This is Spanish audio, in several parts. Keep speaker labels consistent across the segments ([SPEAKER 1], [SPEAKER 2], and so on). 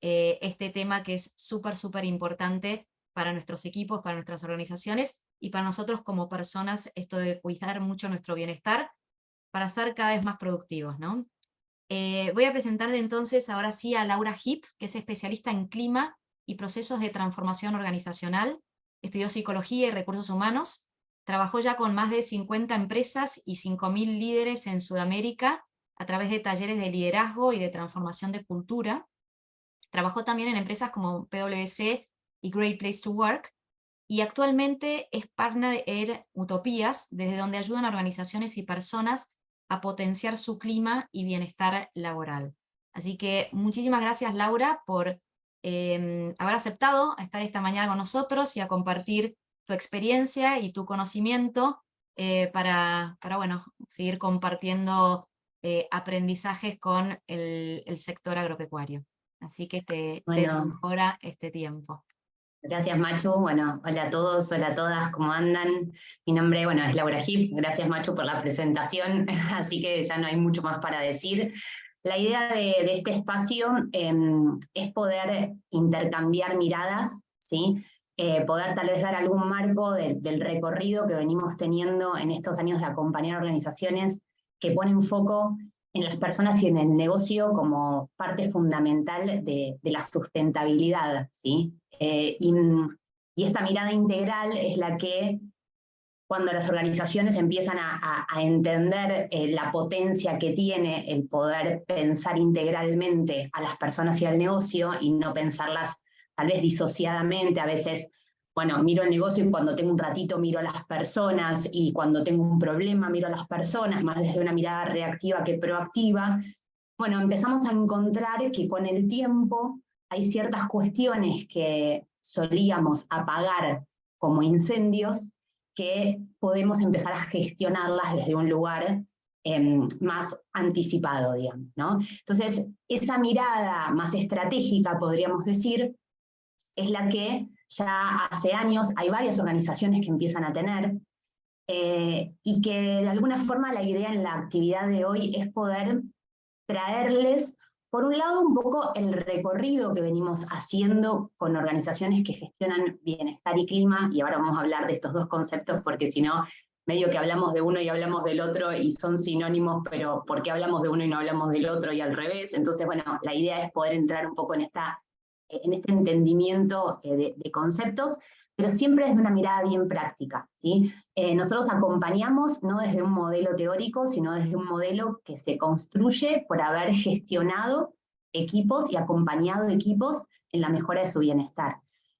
[SPEAKER 1] este tema que es súper, súper importante para nuestros equipos, para nuestras organizaciones y para nosotros como personas, esto de cuidar mucho nuestro bienestar para ser cada vez más productivos, ¿no? Voy a presentar entonces ahora sí a Laura Heap, que es especialista en clima y procesos de transformación organizacional. Estudió psicología y recursos humanos. Trabajó ya con más de 50 empresas y 5.000 líderes en Sudamérica a través de talleres de liderazgo y de transformación de cultura. Trabajó también en empresas como PwC y Great Place to Work. Y actualmente es partner en Utopías, desde donde ayudan a organizaciones y personas a potenciar su clima y bienestar laboral. Así que muchísimas gracias, Laura, por haber aceptado estar esta mañana con nosotros y a compartir tu experiencia y tu conocimiento para bueno, seguir compartiendo aprendizajes con el sector agropecuario. Así que te
[SPEAKER 2] Bueno,
[SPEAKER 1] ahora este tiempo.
[SPEAKER 2] gracias Machu. Bueno, hola a todos, hola a todas, ¿cómo andan? Mi nombre, bueno, es Laura Heap. Gracias Machu por la presentación, así que ya no hay mucho más para decir. La idea de este espacio es poder intercambiar miradas, ¿sí? Poder tal vez dar algún marco del recorrido que venimos teniendo en estos años de acompañar organizaciones que ponen foco en las personas y en el negocio como parte fundamental de la sustentabilidad, ¿sí? Y esta mirada integral es la que, cuando las organizaciones empiezan a entender la potencia que tiene el poder pensar integralmente a las personas y al negocio, y no pensarlas tal vez disociadamente, a veces, bueno, miro el negocio y cuando tengo un ratito miro a las personas, y cuando tengo un problema miro a las personas, más desde una mirada reactiva que proactiva. Bueno, empezamos a encontrar que con el tiempo hay ciertas cuestiones que solíamos apagar como incendios, que podemos empezar a gestionarlas desde un lugar más anticipado, digamos, ¿no? Entonces, esa mirada más estratégica, podríamos decir, es la que ya hace años hay varias organizaciones que empiezan a tener, y que de alguna forma la idea en la actividad de hoy es poder traerles, por un lado, un poco el recorrido que venimos haciendo con organizaciones que gestionan bienestar y clima, y ahora vamos a hablar de estos dos conceptos porque si no, medio que hablamos de uno y hablamos del otro y son sinónimos, pero ¿por qué hablamos de uno y no hablamos del otro y al revés? Entonces, bueno, la idea es poder entrar un poco en este entendimiento de conceptos, pero siempre desde una mirada bien práctica, ¿sí? Nosotros acompañamos no desde un modelo teórico, sino desde un modelo que se construye por haber gestionado equipos y acompañado equipos en la mejora de su bienestar.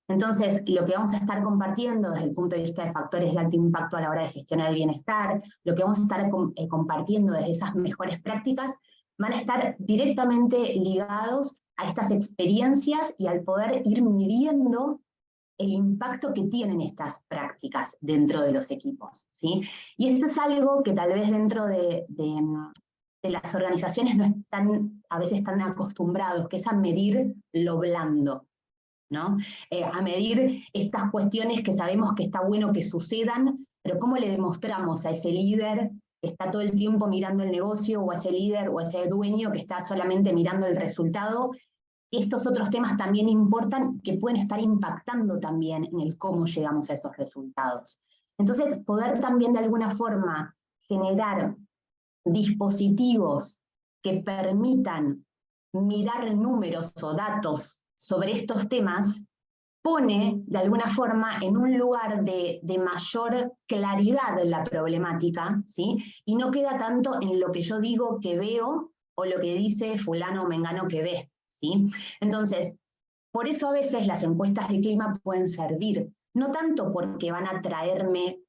[SPEAKER 2] Entonces, lo que vamos a estar compartiendo desde el punto de vista de factores de alto impacto a la hora de gestionar el bienestar, lo que vamos a estar compartiendo desde esas mejores prácticas, van a estar directamente ligados a estas experiencias y al poder ir midiendo el impacto que tienen estas prácticas dentro de los equipos, ¿sí? Y esto es algo que tal vez dentro de las organizaciones no están a veces tan acostumbrados, que es a medir lo blando, ¿no? A medir estas cuestiones que sabemos que está bueno que sucedan, pero ¿cómo le demostramos a ese líder que está todo el tiempo mirando el negocio, o a ese líder o a ese dueño que está solamente mirando el resultado? Estos otros temas también importan, que pueden estar impactando también en el cómo llegamos a esos resultados. Entonces, poder también de alguna forma generar dispositivos que permitan mirar números o datos sobre estos temas, pone de alguna forma en un lugar de mayor claridad en la problemática, ¿sí? Y no queda tanto en lo que yo digo que veo o lo que dice fulano o mengano que ve, ¿sí? Entonces, por eso a veces las encuestas de clima pueden servir, no tanto porque van a traerme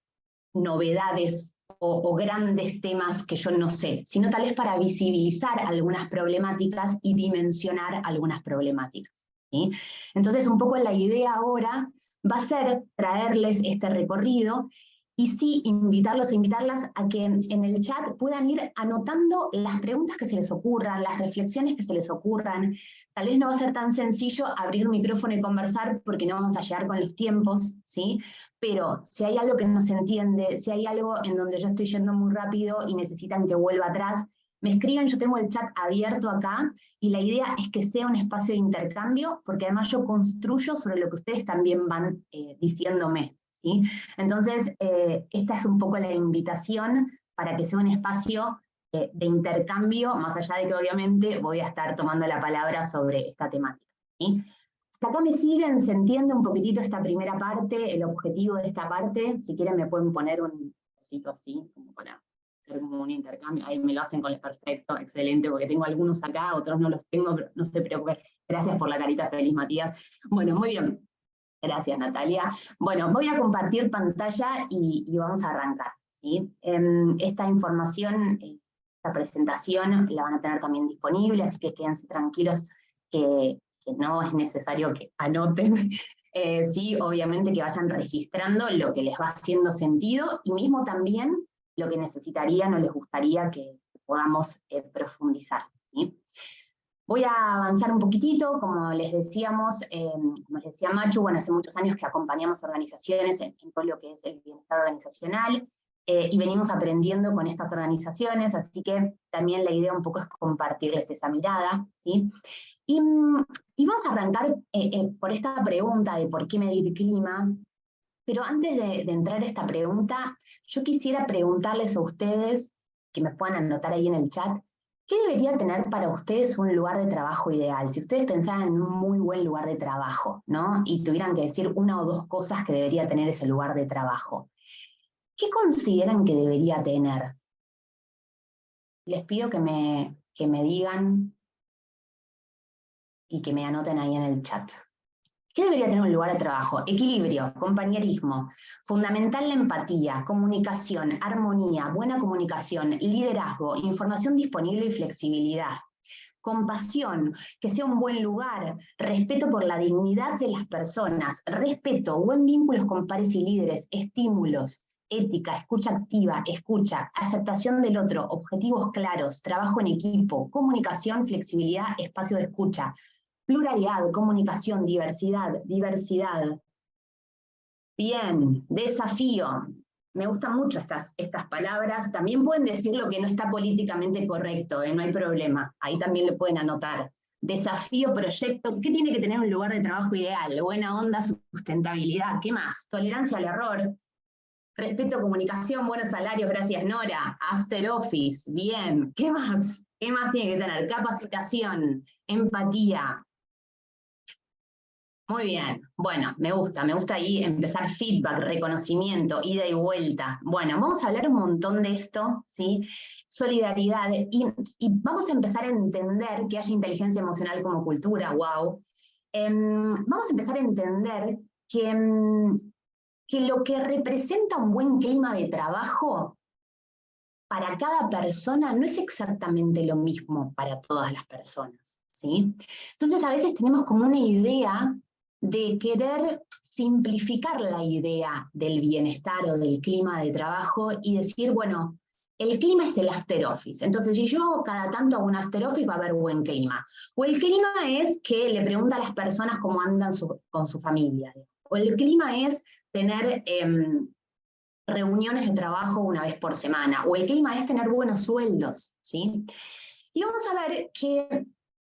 [SPEAKER 2] novedades o grandes temas que yo no sé, sino tal vez para visibilizar algunas problemáticas y dimensionar algunas problemáticas, ¿sí? Entonces, un poco la idea ahora va a ser traerles este recorrido y sí invitarlos e invitarlas a que en el chat puedan ir anotando las preguntas que se les ocurran, las reflexiones que se les ocurran. Tal vez no va a ser tan sencillo abrir un micrófono y conversar porque no vamos a llegar con los tiempos, ¿sí? Pero si hay algo que no se entiende, si hay algo en donde yo estoy yendo muy rápido y necesitan que vuelva atrás, me escriben, yo tengo el chat abierto acá, y la idea es que sea un espacio de intercambio, porque además yo construyo sobre lo que ustedes también van diciéndome, ¿sí? Entonces, esta es un poco la invitación para que sea un espacio de intercambio, más allá de que obviamente voy a estar tomando la palabra sobre esta temática, ¿sí? Hasta acá me siguen, se entiende un poquitito esta primera parte, el objetivo de esta parte. Si quieren me pueden poner un cosito así, como para hacer como un intercambio. Ahí me lo hacen con el perfecto, excelente, porque tengo algunos acá, otros no los tengo, pero no se preocupen. Gracias por la carita feliz, Matías. Bueno, muy bien. Gracias, Natalia. Bueno, voy a compartir pantalla y vamos a arrancar, ¿sí? Esta información, esta presentación la van a tener también disponible, así que quédense tranquilos que no es necesario que anoten. Sí, obviamente que vayan registrando lo que les va haciendo sentido y mismo también lo que necesitarían o les gustaría que podamos profundizar, ¿sí? Voy a avanzar un poquitito, como les decíamos, como les decía Machu, bueno, hace muchos años que acompañamos organizaciones en todo lo que es el bienestar organizacional, y venimos aprendiendo con estas organizaciones, así que también la idea un poco es compartirles esa mirada, ¿sí? Y vamos a arrancar por esta pregunta de por qué medir clima, pero antes de entrar a esta pregunta, yo quisiera preguntarles a ustedes, que me puedan anotar ahí en el chat, ¿qué debería tener para ustedes un lugar de trabajo ideal? Si ustedes pensaran en un muy buen lugar de trabajo, ¿no? Y tuvieran que decir una o dos cosas que debería tener ese lugar de trabajo, ¿qué consideran que debería tener? Les pido que me digan y que me anoten ahí en el chat. ¿Qué debería tener un lugar de trabajo? Equilibrio, compañerismo, fundamental la empatía, comunicación, armonía, buena comunicación, liderazgo, información disponible y flexibilidad. Compasión, que sea un buen lugar, respeto por la dignidad de las personas, respeto, buen vínculos con pares y líderes, estímulos, ética, escucha activa, escucha, aceptación del otro, objetivos claros, trabajo en equipo, comunicación, flexibilidad, espacio de escucha, pluralidad, comunicación, diversidad. Bien, desafío. Me gustan mucho estas palabras. También pueden decir lo que no está políticamente correcto, no hay problema. Ahí también lo pueden anotar. Desafío, proyecto. ¿Qué tiene que tener un lugar de trabajo ideal? Buena onda, sustentabilidad. ¿Qué más? Tolerancia al error. Respeto, comunicación, buenos salarios, gracias Nora. After office, bien. ¿Qué más? ¿Qué más tiene que tener? Capacitación, empatía. Muy bien, bueno, me gusta ahí empezar feedback, reconocimiento, ida y vuelta. Bueno, vamos a hablar un montón de esto, ¿sí? Solidaridad, y vamos a empezar a entender que haya inteligencia emocional como cultura, wow. Vamos a empezar a entender que lo que representa un buen clima de trabajo para cada persona no es exactamente lo mismo para todas las personas, ¿sí? Entonces a veces tenemos como una idea de querer simplificar la idea del bienestar o del clima de trabajo y decir, bueno, el clima es el after office. Entonces, si yo cada tanto hago un after office, va a haber buen clima. O el clima es que le pregunta a las personas cómo andan con su familia. O el clima es tener reuniones de trabajo una vez por semana. O el clima es tener buenos sueldos, ¿sí? Y vamos a ver que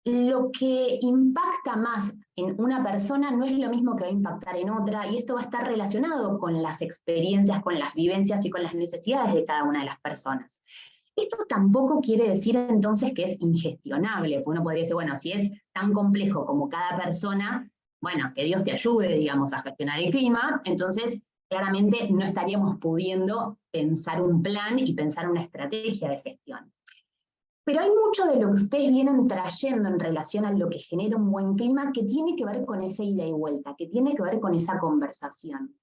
[SPEAKER 2] lo que impacta más en una persona no es lo mismo que va a impactar en otra, y esto va a estar relacionado con las experiencias, con las vivencias y con las necesidades de cada una de las personas. Esto tampoco quiere decir entonces que es ingestionable, porque uno podría decir, bueno, si es tan complejo como cada persona, bueno, que Dios te ayude, digamos, a gestionar el clima, entonces claramente no estaríamos pudiendo pensar un plan y pensar una estrategia de gestión. Pero hay mucho de lo que ustedes vienen trayendo en relación a lo que genera un buen clima que tiene que ver con esa ida y vuelta, que tiene que ver con esa conversación.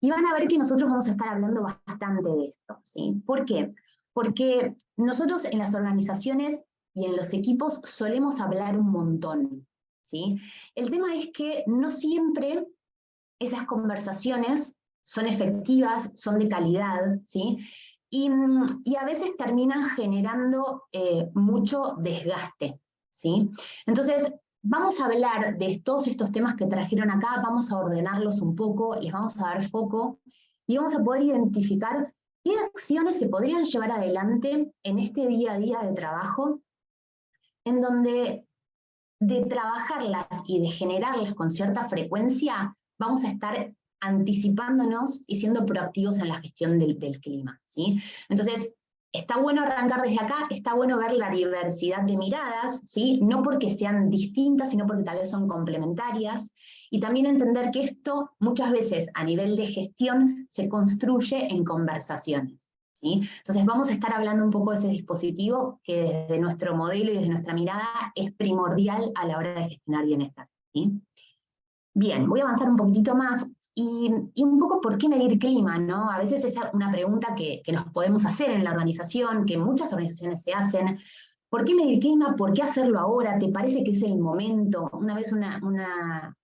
[SPEAKER 2] Y van a ver que nosotros vamos a estar hablando bastante de esto, ¿sí? ¿Por qué? Porque nosotros en las organizaciones y en los equipos solemos hablar un montón, ¿sí? El tema es que no siempre esas conversaciones son efectivas, son de calidad, ¿sí? Y a veces terminan generando mucho desgaste, ¿sí? Entonces, vamos a hablar de todos estos temas que trajeron acá, vamos a ordenarlos un poco, les vamos a dar foco y vamos a poder identificar ¿qué acciones se podrían llevar adelante en este día a día de trabajo en donde de trabajarlas y de generarlas con cierta frecuencia vamos a estar anticipándonos y siendo proactivos en la gestión del clima, ¿sí? Entonces, está bueno arrancar desde acá, está bueno ver la diversidad de miradas, ¿sí? No porque sean distintas, sino porque tal vez son complementarias, y también entender que esto muchas veces a nivel de gestión se construye en conversaciones, ¿sí? Entonces vamos a estar hablando un poco de ese dispositivo que desde nuestro modelo y desde nuestra mirada es primordial a la hora de gestionar bienestar, ¿sí? Bien, voy a avanzar un poquitito más y un poco por qué medir clima, ¿no? A veces es una pregunta que nos podemos hacer en la organización, que muchas organizaciones se hacen. ¿Por qué medir clima? ¿Por qué hacerlo ahora? ¿Te parece que es el momento? Una vez una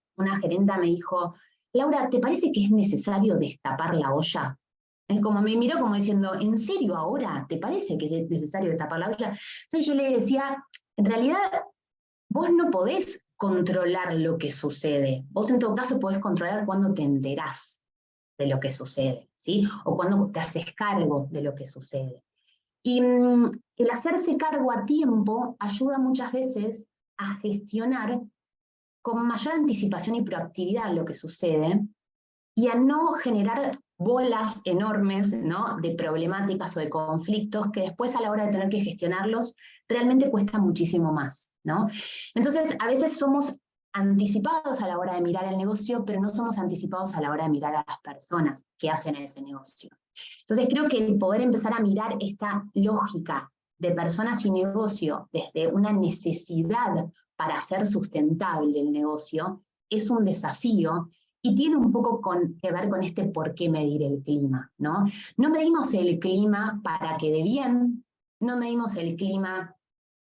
[SPEAKER 2] gerenta me dijo, Laura, ¿te parece que es necesario destapar la olla? Es como me miró como diciendo, ¿en serio ahora? ¿Te parece que es necesario destapar la olla? Entonces yo le decía, en realidad vos no podés controlar lo que sucede. Vos en todo caso podés controlar cuando te enterás de lo que sucede, ¿sí? O cuando te haces cargo de lo que sucede. Y el hacerse cargo a tiempo ayuda muchas veces a gestionar con mayor anticipación y proactividad lo que sucede y a no generar bolas enormes, ¿no?, de problemáticas o de conflictos que después a la hora de tener que gestionarlos realmente cuesta muchísimo más, ¿no? Entonces, a veces somos anticipados a la hora de mirar el negocio, pero no somos anticipados a la hora de mirar a las personas que hacen ese negocio. Entonces, creo que el poder empezar a mirar esta lógica de personas y negocio desde una necesidad para hacer sustentable el negocio es un desafío y tiene un poco que ver con este por qué medir el clima, ¿no? No medimos el clima para que quede bien, no medimos el clima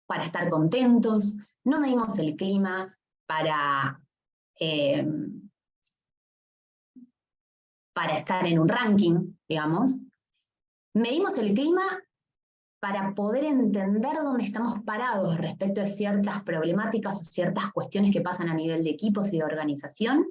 [SPEAKER 2] para estar contentos, no medimos el clima para estar en un ranking, digamos. Medimos el clima para poder entender dónde estamos parados respecto de ciertas problemáticas o ciertas cuestiones que pasan a nivel de equipos y de organización,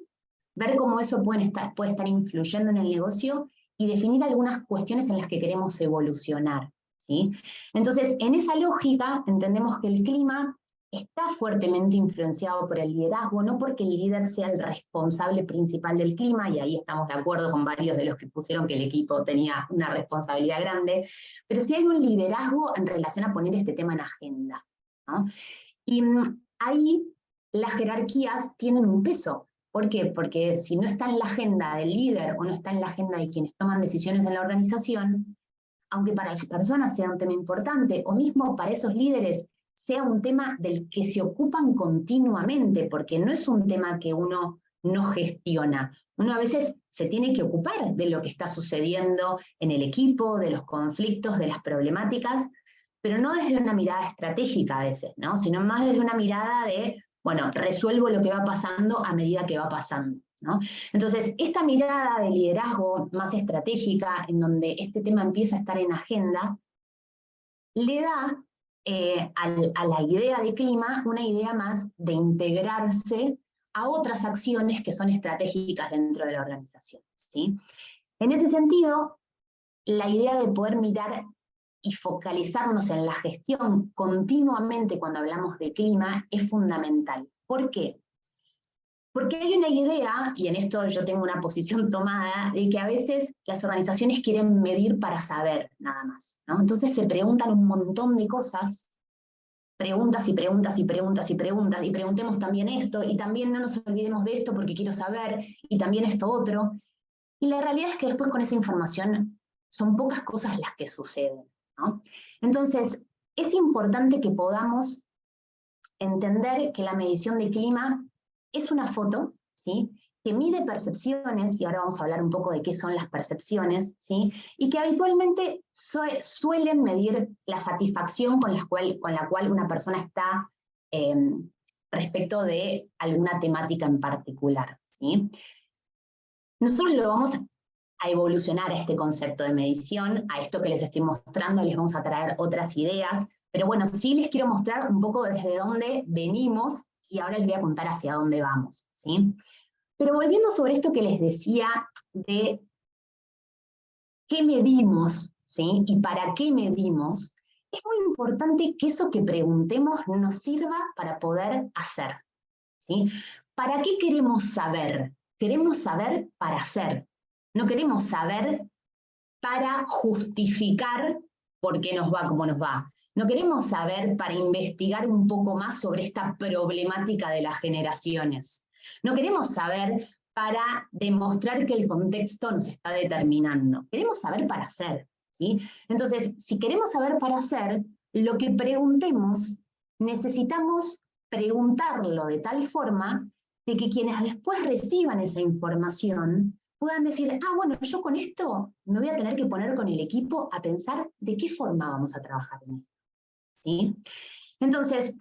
[SPEAKER 2] ver cómo eso puede estar influyendo en el negocio y definir algunas cuestiones en las que queremos evolucionar, ¿sí? Entonces, en esa lógica, entendemos que el clima está fuertemente influenciado por el liderazgo, no porque el líder sea el responsable principal del clima, y ahí estamos de acuerdo con varios de los que pusieron que el equipo tenía una responsabilidad grande, pero sí hay un liderazgo en relación a poner este tema en agenda, ¿no? Y ahí las jerarquías tienen un peso. ¿Por qué? Porque si no está en la agenda del líder o no está en la agenda de quienes toman decisiones en la organización, aunque para las personas sea un tema importante, o mismo para esos líderes sea un tema del que se ocupan continuamente, porque no es un tema que uno no gestiona. Uno a veces se tiene que ocupar de lo que está sucediendo en el equipo, de los conflictos, de las problemáticas, pero no desde una mirada estratégica a veces, ¿no? Sino más desde una mirada de, bueno, resuelvo lo que va pasando a medida que va pasando, ¿no? Entonces, esta mirada de liderazgo más estratégica, en donde este tema empieza a estar en agenda, le da a la idea de clima una idea más de integrarse a otras acciones que son estratégicas dentro de la organización, ¿sí? En ese sentido, la idea de poder mirar y focalizarnos en la gestión continuamente cuando hablamos de clima es fundamental. ¿Por qué? Porque hay una idea, y en esto yo tengo una posición tomada, de que a veces las organizaciones quieren medir para saber, nada más, ¿no? Entonces se preguntan un montón de cosas, preguntas y preguntas y preguntas y preguntas, y preguntemos también esto, y también no nos olvidemos de esto porque quiero saber, y también esto otro. Y la realidad es que después con esa información son pocas cosas las que suceden, ¿no? Entonces, es importante que podamos entender que la medición de clima es una foto, ¿sí?, que mide percepciones, y ahora vamos a hablar un poco de qué son las percepciones, ¿sí?, y que habitualmente suelen medir la satisfacción con la cual una persona está respecto de alguna temática en particular, ¿sí? Nosotros lo vamos a evolucionar a este concepto de medición, a esto que les estoy mostrando, les vamos a traer otras ideas, pero bueno, sí les quiero mostrar un poco desde dónde venimos y ahora les voy a contar hacia dónde vamos, ¿sí? Pero volviendo sobre esto que les decía de qué medimos, ¿sí? Y para qué medimos, es muy importante que eso que preguntemos nos sirva para poder hacer, ¿sí? ¿Para qué queremos saber? Queremos saber para hacer. No queremos saber para justificar por qué nos va como nos va. No queremos saber para investigar un poco más sobre esta problemática de las generaciones. No queremos saber para demostrar que el contexto nos está determinando. Queremos saber para hacer, ¿sí? Entonces, si queremos saber para hacer, lo que preguntemos, necesitamos preguntarlo de tal forma de que quienes después reciban esa información puedan decir, ah, bueno, yo con esto me voy a tener que poner con el equipo a pensar de qué forma vamos a trabajar en esto, ¿sí? Entonces,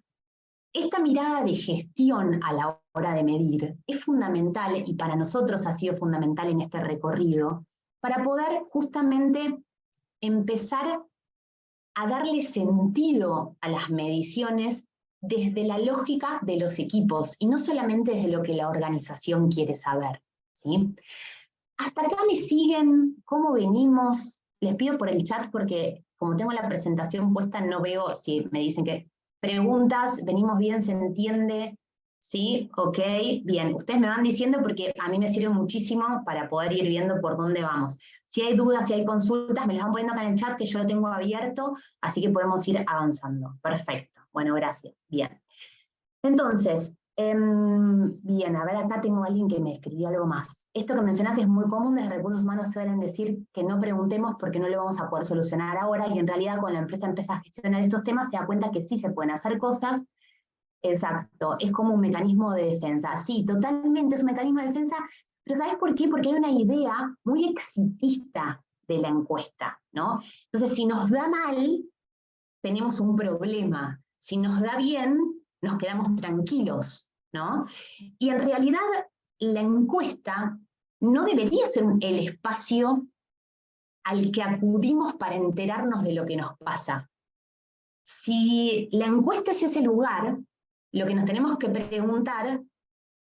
[SPEAKER 2] esta mirada de gestión a la hora de medir es fundamental y para nosotros ha sido fundamental en este recorrido para poder justamente empezar a darle sentido a las mediciones desde la lógica de los equipos y no solamente desde lo que la organización quiere saber, ¿sí? Hasta acá me siguen, cómo venimos. Les pido por el chat porque como tengo la presentación puesta no veo si me dicen que preguntas, venimos bien, se entiende, ¿sí? Ok, bien. Ustedes me van diciendo porque a mí me sirve muchísimo para poder ir viendo por dónde vamos. Si hay dudas, si hay consultas, me las van poniendo acá en el chat que yo lo tengo abierto, así que podemos ir avanzando. Perfecto. Bueno, gracias. Bien. Entonces, bien, a ver, acá tengo a alguien que me escribió algo más. Esto que mencionas es muy común, desde recursos humanos suelen decir que no preguntemos porque no lo vamos a poder solucionar ahora, y en realidad cuando la empresa empieza a gestionar estos temas se da cuenta que sí se pueden hacer cosas. Exacto, es como un mecanismo de defensa. Sí, totalmente es un mecanismo de defensa, pero ¿sabes por qué? Porque hay una idea muy exitista de la encuesta, ¿no? Entonces, si nos da mal, tenemos un problema. Si nos da bien, nos quedamos tranquilos, ¿no? Y en realidad la encuesta no debería ser el espacio al que acudimos para enterarnos de lo que nos pasa. Si la encuesta es ese lugar, lo que nos tenemos que preguntar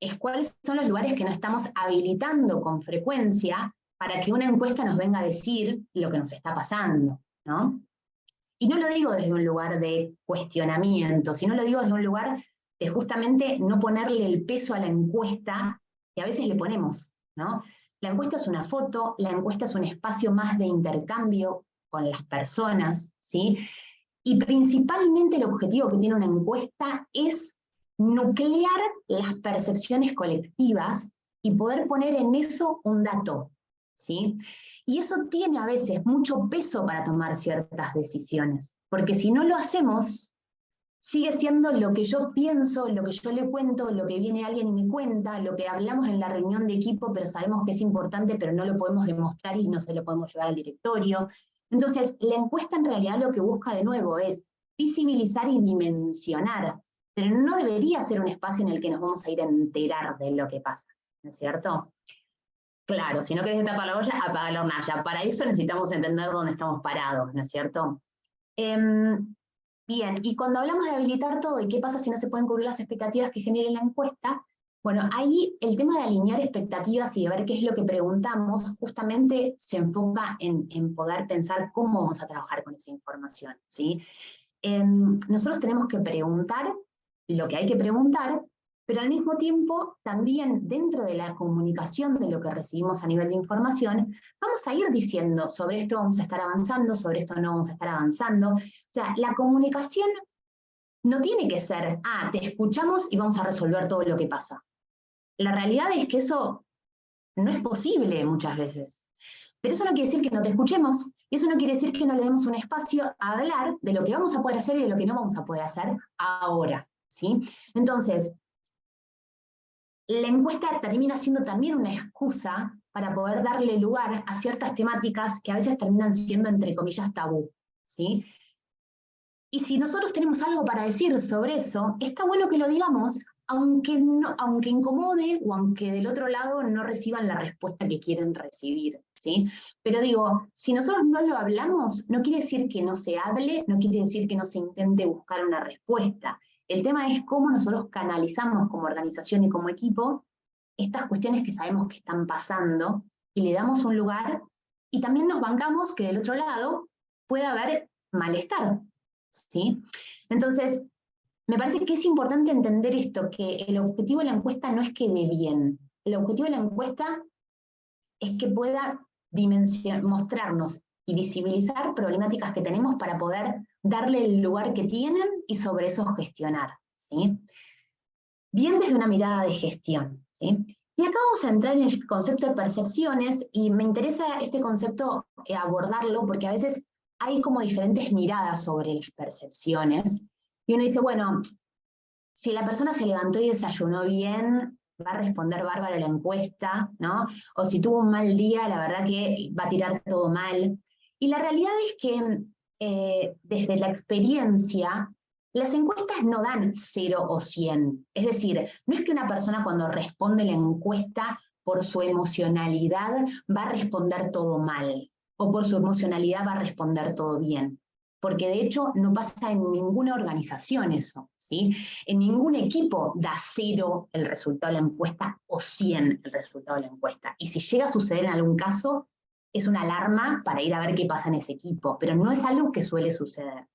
[SPEAKER 2] es cuáles son los lugares que no estamos habilitando con frecuencia para que una encuesta nos venga a decir lo que nos está pasando, ¿no? Y no lo digo desde un lugar de cuestionamiento, sino lo digo desde un lugar de justamente no ponerle el peso a la encuesta que a veces le ponemos, ¿no? La encuesta es una foto, la encuesta es un espacio más de intercambio con las personas, ¿sí? Y principalmente el objetivo que tiene una encuesta es nuclear las percepciones colectivas y poder poner en eso un dato, ¿sí? Y eso tiene a veces mucho peso para tomar ciertas decisiones, porque si no lo hacemos, sigue siendo lo que yo pienso, lo que yo le cuento, lo que viene alguien y me cuenta, lo que hablamos en la reunión de equipo, pero sabemos que es importante, pero no lo podemos demostrar y no se lo podemos llevar al directorio. Entonces, la encuesta en realidad lo que busca de nuevo es visibilizar y dimensionar, pero no debería ser un espacio en el que nos vamos a ir a enterar de lo que pasa, ¿no es cierto? Claro, si no querés tapar la olla, apaga la hornalla. Para eso necesitamos entender dónde estamos parados, ¿no es cierto? Bien, y cuando hablamos de habilitar todo y qué pasa si no se pueden cubrir las expectativas que genere la encuesta, bueno, ahí el tema de alinear expectativas y de ver qué es lo que preguntamos, justamente se enfoca en poder pensar cómo vamos a trabajar con esa información, ¿sí? Nosotros tenemos que preguntar lo que hay que preguntar, pero al mismo tiempo también dentro de la comunicación de lo que recibimos a nivel de información, vamos a ir diciendo sobre esto vamos a estar avanzando, sobre esto no vamos a estar avanzando. O sea, la comunicación no tiene que ser, ah, te escuchamos y vamos a resolver todo lo que pasa. La realidad es que eso no es posible muchas veces. Pero eso no quiere decir que no te escuchemos, y eso no quiere decir que no le demos un espacio a hablar de lo que vamos a poder hacer y de lo que no vamos a poder hacer ahora, ¿sí? Entonces, la encuesta termina siendo también una excusa para poder darle lugar a ciertas temáticas que a veces terminan siendo, entre comillas, tabú, ¿sí? Y si nosotros tenemos algo para decir sobre eso, está bueno que lo digamos, aunque incomode o aunque del otro lado no reciban la respuesta que quieren recibir, ¿sí? Pero digo, si nosotros no lo hablamos, no quiere decir que no se hable, no quiere decir que no se intente buscar una respuesta. El tema es cómo nosotros canalizamos como organización y como equipo estas cuestiones que sabemos que están pasando y le damos un lugar y también nos bancamos que del otro lado pueda haber malestar, ¿sí? Entonces, me parece que es importante entender esto, que el objetivo de la encuesta no es que dé bien. El objetivo de la encuesta es que pueda mostrarnos y visibilizar problemáticas que tenemos para poder darle el lugar que tienen y sobre eso gestionar, ¿sí? Bien desde una mirada de gestión, ¿sí? Y acá vamos a entrar en el concepto de percepciones, y me interesa este concepto abordarlo porque a veces hay como diferentes miradas sobre las percepciones, y uno dice, bueno, si la persona se levantó y desayunó bien, va a responder bárbaro la encuesta, ¿no? O si tuvo un mal día, la verdad que va a tirar todo mal. Y la realidad es que desde la experiencia, las encuestas no dan 0 o 100. Es decir, no es que una persona cuando responde la encuesta por su emocionalidad va a responder todo mal, o por su emocionalidad va a responder todo bien. Porque de hecho no pasa en ninguna organización eso, ¿sí? En ningún equipo da 0 el resultado de la encuesta o 100 el resultado de la encuesta. Y si llega a suceder en algún caso, es una alarma para ir a ver qué pasa en ese equipo, pero no es algo que suele suceder.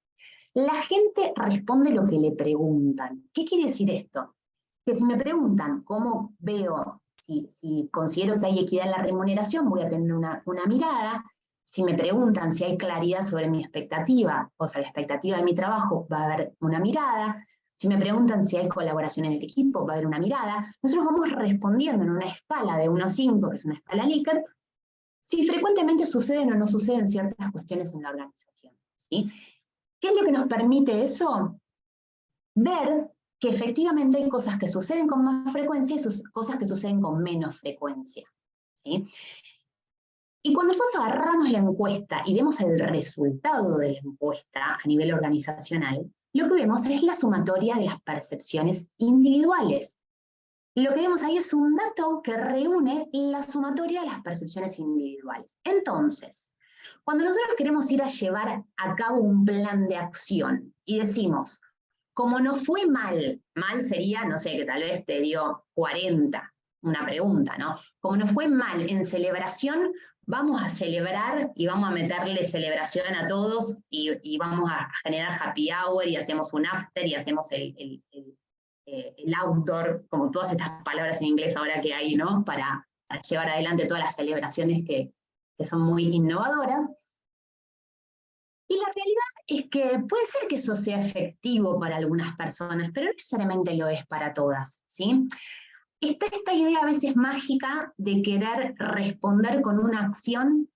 [SPEAKER 2] La gente responde lo que le preguntan. ¿Qué quiere decir esto? Que si me preguntan cómo veo, si considero que hay equidad en la remuneración, voy a tener una mirada. Si me preguntan si hay claridad sobre mi expectativa, o sea, la expectativa de mi trabajo, va a haber una mirada. Si me preguntan si hay colaboración en el equipo, va a haber una mirada. Nosotros vamos respondiendo en una escala de 1 a 5, que es una escala Likert, si frecuentemente suceden o no suceden ciertas cuestiones en la organización, ¿sí? ¿Qué es lo que nos permite eso? Ver que efectivamente hay cosas que suceden con más frecuencia y cosas que suceden con menos frecuencia, ¿sí? Y cuando nosotros agarramos la encuesta y vemos el resultado de la encuesta a nivel organizacional, lo que vemos es la sumatoria de las percepciones individuales. Lo que vemos ahí es un dato que reúne la sumatoria de las percepciones individuales. Entonces, cuando nosotros queremos ir a llevar a cabo un plan de acción y decimos, como no fue mal, mal sería, no sé, que tal vez te dio 40, una pregunta, ¿no? Como no fue mal en celebración, vamos a celebrar y vamos a meterle celebración a todos y vamos a generar happy hour y hacemos un after y hacemos el outdoor, como todas estas palabras en inglés ahora que hay, ¿no? Para llevar adelante todas las celebraciones que son muy innovadoras. Y la realidad es que puede ser que eso sea efectivo para algunas personas, pero no necesariamente lo es para todas, ¿sí? Está esta idea a veces mágica de querer responder con una acción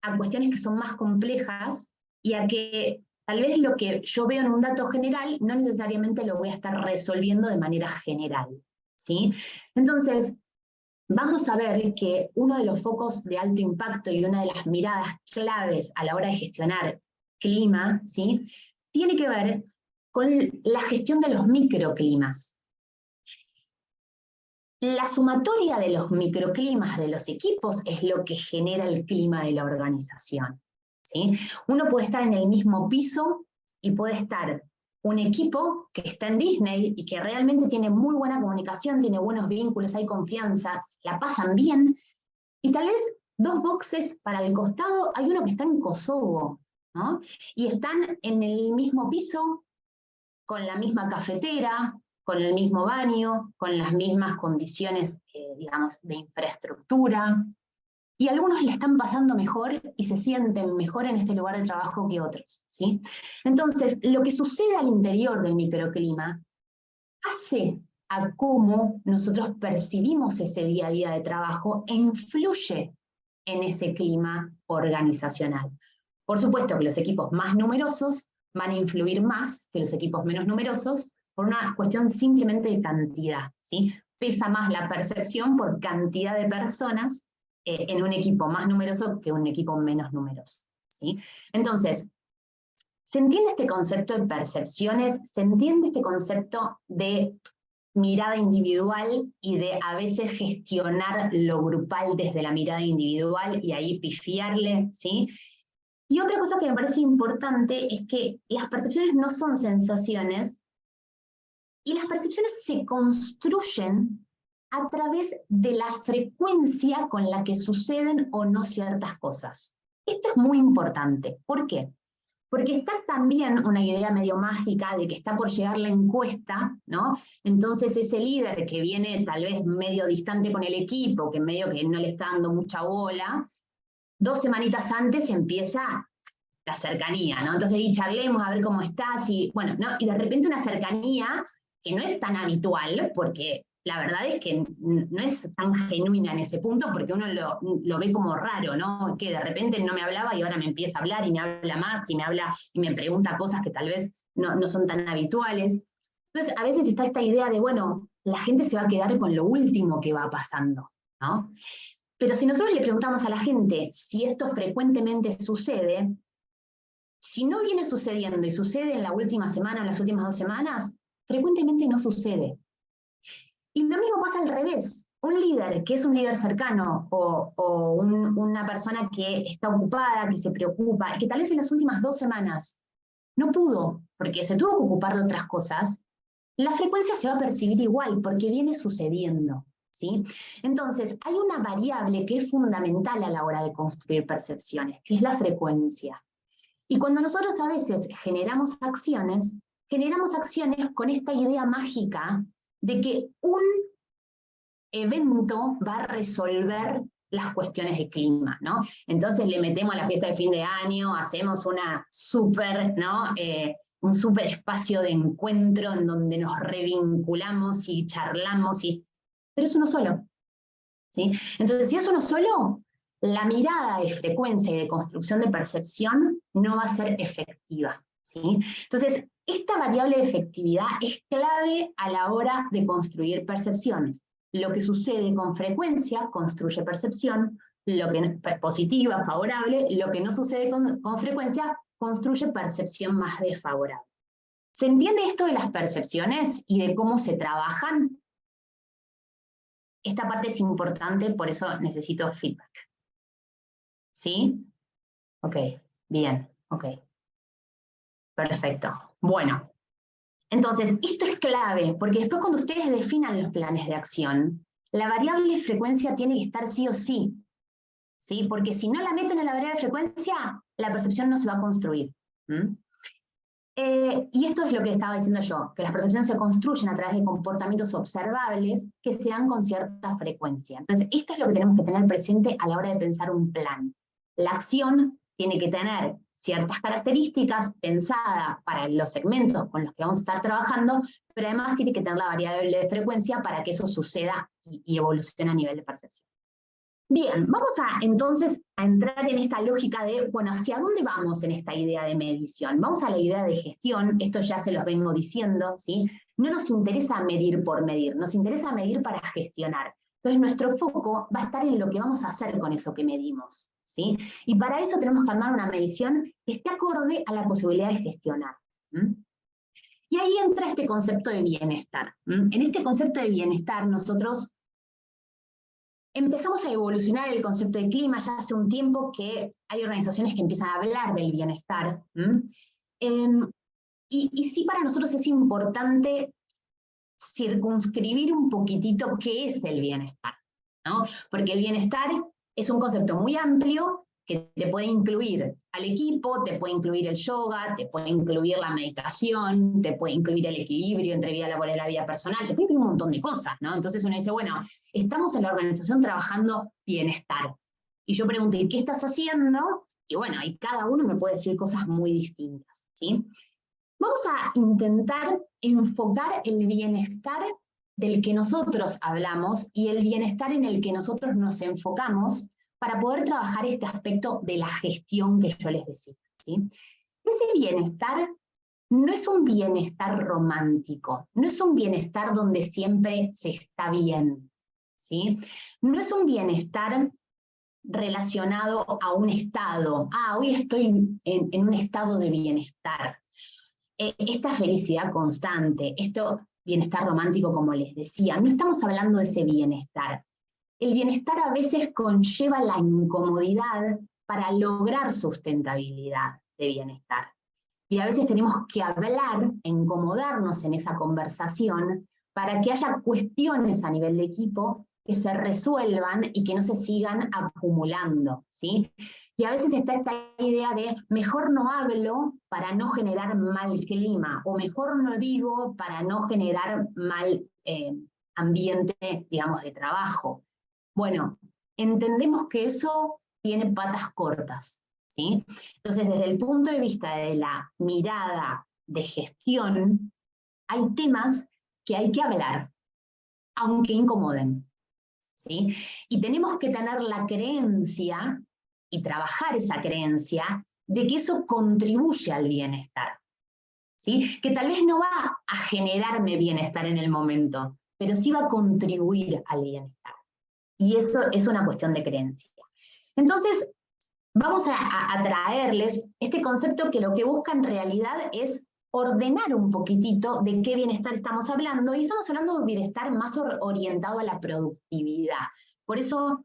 [SPEAKER 2] a cuestiones que son más complejas y a que tal vez lo que yo veo en un dato general no necesariamente lo voy a estar resolviendo de manera general, ¿sí? Entonces, vamos a ver que uno de los focos de alto impacto y una de las miradas claves a la hora de gestionar clima, ¿sí? Tiene que ver con la gestión de los microclimas. La sumatoria de los microclimas de los equipos es lo que genera el clima de la organización, ¿sí? Uno puede estar en el mismo piso y puede estar un equipo que está en Disney y que realmente tiene muy buena comunicación, tiene buenos vínculos, hay confianza, la pasan bien, y tal vez 2 boxes para el costado hay uno que está en Kosovo, ¿no? Y están en el mismo piso, con la misma cafetera, con el mismo baño, con las mismas condiciones, digamos, de infraestructura, y algunos le están pasando mejor y se sienten mejor en este lugar de trabajo que otros, ¿sí? Entonces, lo que sucede al interior del microclima hace a cómo nosotros percibimos ese día a día de trabajo e influye en ese clima organizacional. Por supuesto que los equipos más numerosos van a influir más que los equipos menos numerosos por una cuestión simplemente de cantidad, ¿sí? Pesa más la percepción por cantidad de personas en un equipo más numeroso que un equipo menos numeroso, ¿sí? Entonces, ¿se entiende este concepto de percepciones? ¿Se entiende este concepto de mirada individual y de a veces gestionar lo grupal desde la mirada individual y ahí pifiarle, ¿sí? Y otra cosa que me parece importante es que las percepciones no son sensaciones y las percepciones se construyen a través de la frecuencia con la que suceden o no ciertas cosas. Esto es muy importante. ¿Por qué? Porque está también una idea medio mágica de que está por llegar la encuesta, ¿no? Entonces ese líder que viene tal vez medio distante con el equipo, que medio que no le está dando mucha bola, 2 semanitas antes empieza la cercanía, ¿no? Entonces ahí charlemos a ver cómo estás y bueno, ¿no? Y de repente una cercanía que no es tan habitual, porque la verdad es que no es tan genuina en ese punto, porque uno lo ve como raro, ¿no? Que de repente no me hablaba y ahora me empieza a hablar y me habla más y me habla y me pregunta cosas que tal vez no son tan habituales. Entonces a veces está esta idea de, bueno, la gente se va a quedar con lo último que va pasando, ¿no? Pero si nosotros le preguntamos a la gente si esto frecuentemente sucede, si no viene sucediendo y sucede en la última semana o en las últimas 2 semanas, frecuentemente no sucede. Y lo mismo pasa al revés. Un líder que es un líder cercano o una persona que está ocupada, que se preocupa, y que tal vez en las últimas 2 semanas no pudo, porque se tuvo que ocupar de otras cosas, la frecuencia se va a percibir igual, porque viene sucediendo, ¿sí? Entonces, hay una variable que es fundamental a la hora de construir percepciones, que es la frecuencia. Y cuando nosotros a veces generamos acciones con esta idea mágica de que un evento va a resolver las cuestiones de clima, ¿no? Entonces le metemos a la fiesta de fin de año, hacemos una súper, ¿no? Un súper espacio de encuentro en donde nos revinculamos y charlamos, pero es uno solo, ¿sí? Entonces, si es uno solo, la mirada de frecuencia y de construcción de percepción no va a ser efectiva, ¿sí? Entonces, esta variable de efectividad es clave a la hora de construir percepciones. Lo que sucede con frecuencia construye percepción, lo que es positiva, favorable, lo que no sucede con frecuencia construye percepción más desfavorable. ¿Se entiende esto de las percepciones y de cómo se trabajan? Esta parte es importante, por eso necesito feedback. ¿Sí? Ok, bien, ok. Perfecto. Bueno, entonces, esto es clave, porque después cuando ustedes definan los planes de acción, la variable de frecuencia tiene que estar sí o sí. ¿Sí? Porque si no la meten en la variable de frecuencia, la percepción no se va a construir. Y esto es lo que estaba diciendo yo, que las percepciones se construyen a través de comportamientos observables que se dan con cierta frecuencia. Entonces, esto es lo que tenemos que tener presente a la hora de pensar un plan. La acción tiene que tener ciertas características pensadas para los segmentos con los que vamos a estar trabajando, pero además tiene que tener la variable de frecuencia para que eso suceda y evolucione a nivel de percepción. Bien, vamos entonces a entrar en esta lógica de, bueno, ¿hacia dónde vamos en esta idea de medición? Vamos a la idea de gestión, esto ya se los vengo diciendo, ¿sí? No nos interesa medir por medir, nos interesa medir para gestionar. Entonces nuestro foco va a estar en lo que vamos a hacer con eso que medimos, ¿sí? Y para eso tenemos que armar una medición que esté acorde a la posibilidad de gestionar. Y ahí entra este concepto de bienestar. En este concepto de bienestar nosotros empezamos a evolucionar el concepto de clima ya hace un tiempo que hay organizaciones que empiezan a hablar del bienestar. Y sí, para nosotros es importante circunscribir un poquitito qué es el bienestar, ¿no? Porque el bienestar es un concepto muy amplio que te puede incluir al equipo, te puede incluir el yoga, te puede incluir la meditación, te puede incluir el equilibrio entre vida laboral y la vida personal, te puede incluir un montón de cosas, ¿no? Entonces uno dice, bueno, estamos en la organización trabajando bienestar. Y yo pregunté, ¿qué estás haciendo? Y bueno, y cada uno me puede decir cosas muy distintas, ¿sí? Vamos a intentar enfocar el bienestar del que nosotros hablamos y el bienestar en el que nosotros nos enfocamos para poder trabajar este aspecto de la gestión que yo les decía, ¿sí? Ese bienestar no es un bienestar romántico, no es un bienestar donde siempre se está bien, ¿sí? No es un bienestar relacionado a un estado. Hoy estoy en un estado de bienestar. Esta felicidad constante, esto bienestar romántico, como les decía, no estamos hablando de ese bienestar. El bienestar a veces conlleva la incomodidad para lograr sustentabilidad de bienestar. Y a veces tenemos que hablar, incomodarnos en esa conversación para que haya cuestiones a nivel de equipo que se resuelvan y que no se sigan acumulando, ¿sí? Y a veces está esta idea de mejor no hablo para no generar mal clima, o mejor no digo para no generar mal ambiente, digamos, de trabajo. Bueno, entendemos que eso tiene patas cortas, ¿sí? Entonces, desde el punto de vista de la mirada de gestión, hay temas que hay que hablar, aunque incomoden, ¿sí? Y tenemos que tener la creencia y trabajar esa creencia de que eso contribuye al bienestar, ¿sí? Que tal vez no va a generarme bienestar en el momento, pero sí va a contribuir al bienestar. Y eso es una cuestión de creencia. Entonces, vamos a traerles este concepto que lo que busca en realidad es ordenar un poquitito de qué bienestar estamos hablando, y estamos hablando de un bienestar más orientado a la productividad. Por eso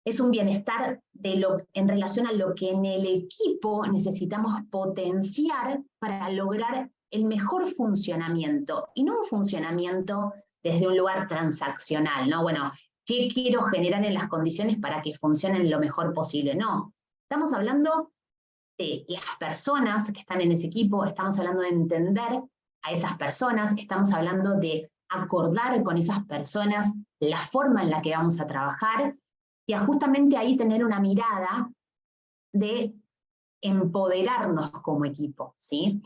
[SPEAKER 2] es un bienestar en relación a lo que en el equipo necesitamos potenciar para lograr el mejor funcionamiento, y no un funcionamiento desde un lugar transaccional, ¿no? Bueno, ¿qué quiero generar en las condiciones para que funcionen lo mejor posible? No, estamos hablando de las personas que están en ese equipo, estamos hablando de entender a esas personas, estamos hablando de acordar con esas personas la forma en la que vamos a trabajar, y a justamente ahí tener una mirada de empoderarnos como equipo, ¿sí?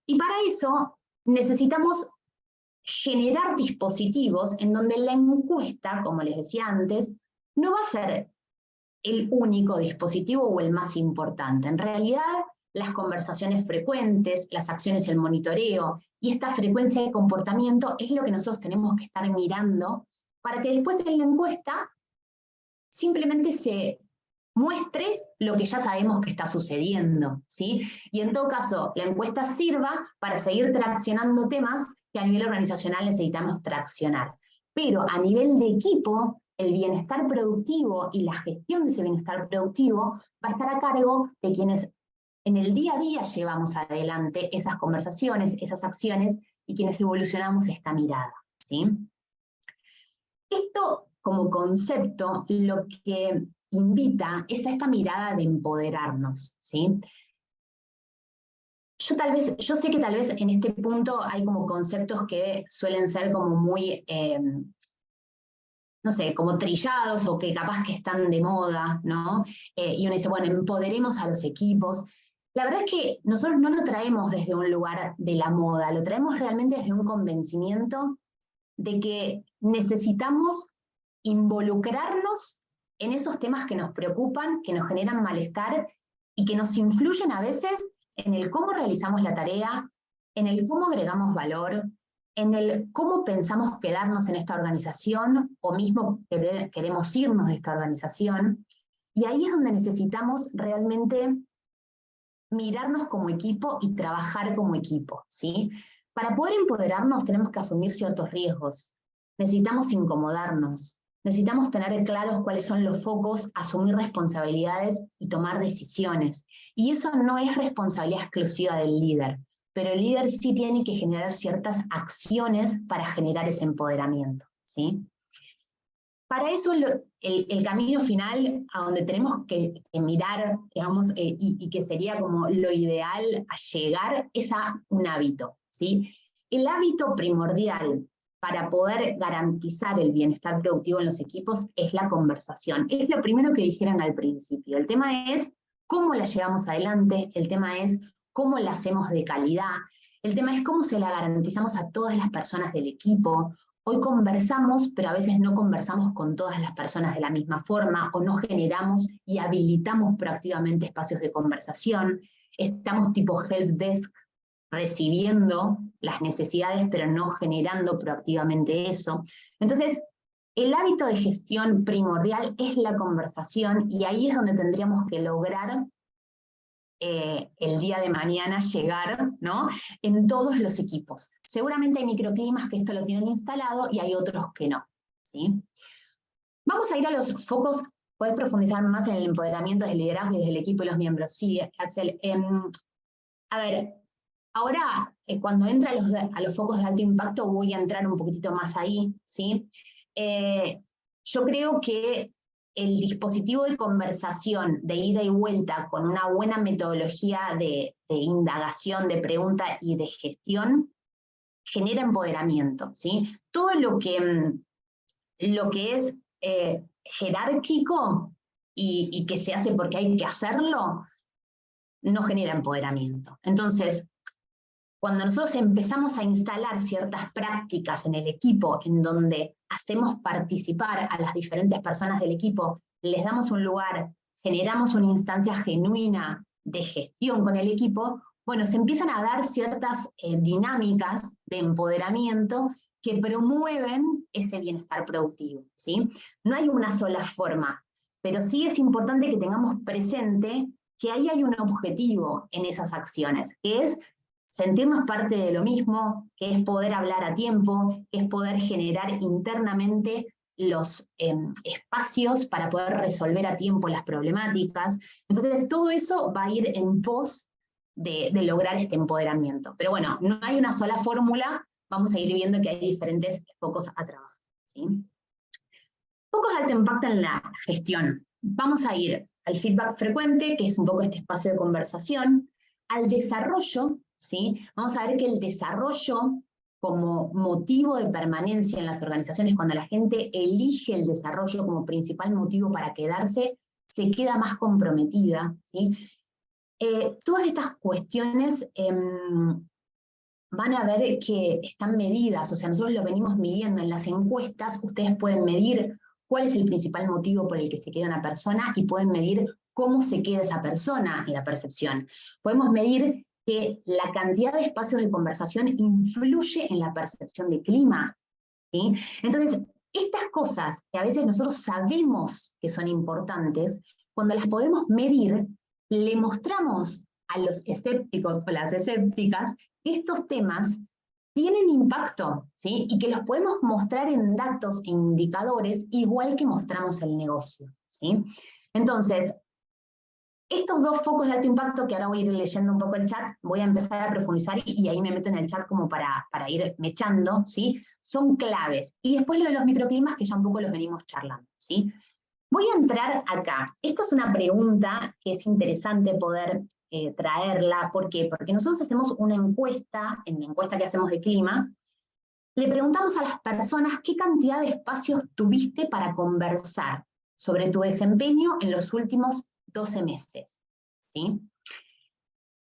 [SPEAKER 2] Y para eso necesitamos generar dispositivos en donde la encuesta, como les decía antes, no va a ser el único dispositivo o el más importante. En realidad, las conversaciones frecuentes, las acciones y el monitoreo, y esta frecuencia de comportamiento es lo que nosotros tenemos que estar mirando para que después en la encuesta simplemente se muestre lo que ya sabemos que está sucediendo, ¿sí? Y en todo caso, la encuesta sirva para seguir traccionando temas que a nivel organizacional necesitamos traccionar. Pero a nivel de equipo, el bienestar productivo y la gestión de ese bienestar productivo va a estar a cargo de quienes en el día a día llevamos adelante esas conversaciones, esas acciones, y quienes evolucionamos esta mirada, ¿sí? Esto como concepto lo que invita es a esta mirada de empoderarnos, ¿sí? Yo sé que tal vez en este punto hay como conceptos que suelen ser como muy, no sé, como trillados o que capaz que están de moda, ¿no? Y uno dice, bueno, empoderemos a los equipos. La verdad es que nosotros no lo traemos desde un lugar de la moda, lo traemos realmente desde un convencimiento de que necesitamos involucrarnos en esos temas que nos preocupan, que nos generan malestar y que nos influyen a veces en el cómo realizamos la tarea, en el cómo agregamos valor, en el cómo pensamos quedarnos en esta organización o mismo queremos irnos de esta organización. Y ahí es donde necesitamos realmente mirarnos como equipo y trabajar como equipo, ¿sí? Para poder empoderarnos tenemos que asumir ciertos riesgos. Necesitamos incomodarnos. Necesitamos tener claros cuáles son los focos, asumir responsabilidades y tomar decisiones. Y eso no es responsabilidad exclusiva del líder, pero el líder sí tiene que generar ciertas acciones para generar ese empoderamiento, ¿sí? Para eso el camino final a donde tenemos que mirar, digamos, y que sería como lo ideal a llegar, es a un hábito, ¿sí? El hábito primordial para poder garantizar el bienestar productivo en los equipos es la conversación. Es lo primero que dijeron al principio. El tema es cómo la llevamos adelante, el tema es cómo la hacemos de calidad, el tema es cómo se la garantizamos a todas las personas del equipo. Hoy conversamos, pero a veces no conversamos con todas las personas de la misma forma, o no generamos y habilitamos proactivamente espacios de conversación. Estamos tipo help desk, recibiendo las necesidades, pero no generando proactivamente eso. Entonces, el hábito de gestión primordial es la conversación, y ahí es donde tendríamos que lograr el día de mañana llegar, ¿no? En todos los equipos. Seguramente hay microclimas que esto lo tienen instalado y hay otros que no, ¿sí? Vamos a ir a los focos. Puedes profundizar más en el empoderamiento del liderazgo y desde el equipo y los miembros. Sí, Axel. A ver, Ahora, cuando entra a los focos de alto impacto, voy a entrar un poquitito más ahí, ¿sí? Yo creo que el dispositivo de conversación, de ida y vuelta, con una buena metodología de indagación, de pregunta y de gestión, genera empoderamiento, ¿sí? Todo lo que es jerárquico y que se hace porque hay que hacerlo, no genera empoderamiento. Entonces, cuando nosotros empezamos a instalar ciertas prácticas en el equipo, en donde hacemos participar a las diferentes personas del equipo, les damos un lugar, generamos una instancia genuina de gestión con el equipo, bueno, se empiezan a dar ciertas dinámicas de empoderamiento que promueven ese bienestar productivo, ¿sí? No hay una sola forma, pero sí es importante que tengamos presente que ahí hay un objetivo en esas acciones, que es sentirnos parte de lo mismo, que es poder hablar a tiempo, que es poder generar internamente los espacios para poder resolver a tiempo las problemáticas. Entonces, todo eso va a ir en pos de lograr este empoderamiento. Pero bueno, no hay una sola fórmula, vamos a ir viendo que hay diferentes focos a trabajar, ¿sí? Focos de alto impacto en la gestión. Vamos a ir al feedback frecuente, que es un poco este espacio de conversación, al desarrollo, ¿sí? Vamos a ver que el desarrollo como motivo de permanencia en las organizaciones, cuando la gente elige el desarrollo como principal motivo para quedarse, se queda más comprometida, ¿sí? Todas estas cuestiones van a ver que están medidas, o sea, nosotros lo venimos midiendo en las encuestas, ustedes pueden medir cuál es el principal motivo por el que se queda una persona y pueden medir cómo se queda esa persona en la percepción. Podemos medir que la cantidad de espacios de conversación influye en la percepción de clima, ¿sí? Entonces, estas cosas que a veces nosotros sabemos que son importantes, cuando las podemos medir, le mostramos a los escépticos o las escépticas que estos temas tienen impacto, ¿sí? Y que los podemos mostrar en datos e indicadores igual que mostramos el negocio, ¿sí? Entonces, estos dos focos de alto impacto, que ahora voy a ir leyendo un poco el chat, voy a empezar a profundizar y ahí me meto en el chat como para ir mechando, ¿sí? Son claves. Y después lo de los microclimas, que ya un poco los venimos charlando, ¿sí? Voy a entrar acá. Esta es una pregunta que es interesante poder traerla. ¿Por qué? Porque nosotros hacemos una encuesta, en la encuesta que hacemos de clima, le preguntamos a las personas qué cantidad de espacios tuviste para conversar sobre tu desempeño en los últimos 12 meses, ¿sí?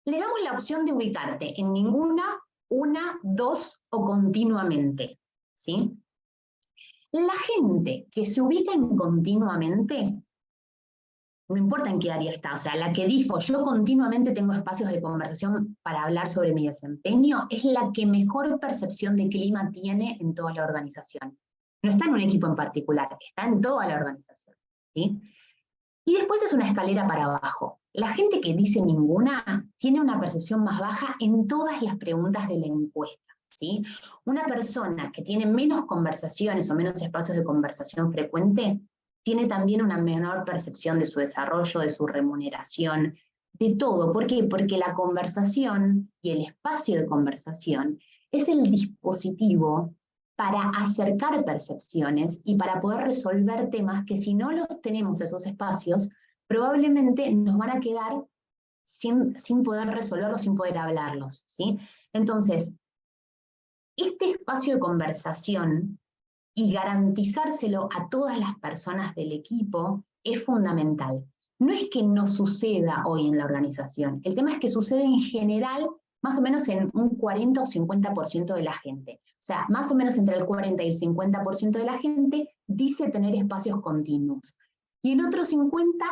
[SPEAKER 2] Le damos la opción de ubicarte en ninguna, una, dos o continuamente, ¿sí? La gente que se ubica en continuamente, no importa en qué área está, o sea, la que dijo, yo continuamente tengo espacios de conversación para hablar sobre mi desempeño, es la que mejor percepción de clima tiene en toda la organización. No está en un equipo en particular, está en toda la organización, ¿sí? Y después es una escalera para abajo. La gente que dice ninguna tiene una percepción más baja en todas las preguntas de la encuesta, ¿sí? Una persona que tiene menos conversaciones o menos espacios de conversación frecuente tiene también una menor percepción de su desarrollo, de su remuneración, de todo. ¿Por qué? Porque la conversación y el espacio de conversación es el dispositivo para acercar percepciones y para poder resolver temas que si no los tenemos esos espacios, probablemente nos van a quedar sin poder resolverlos, sin poder hablarlos, ¿sí? Entonces, este espacio de conversación y garantizárselo a todas las personas del equipo es fundamental. No es que no suceda hoy en la organización, el tema es que sucede en general más o menos en un 40 o 50% de la gente. O sea, más o menos entre el 40 y el 50% de la gente dice tener espacios continuos. Y el otro 50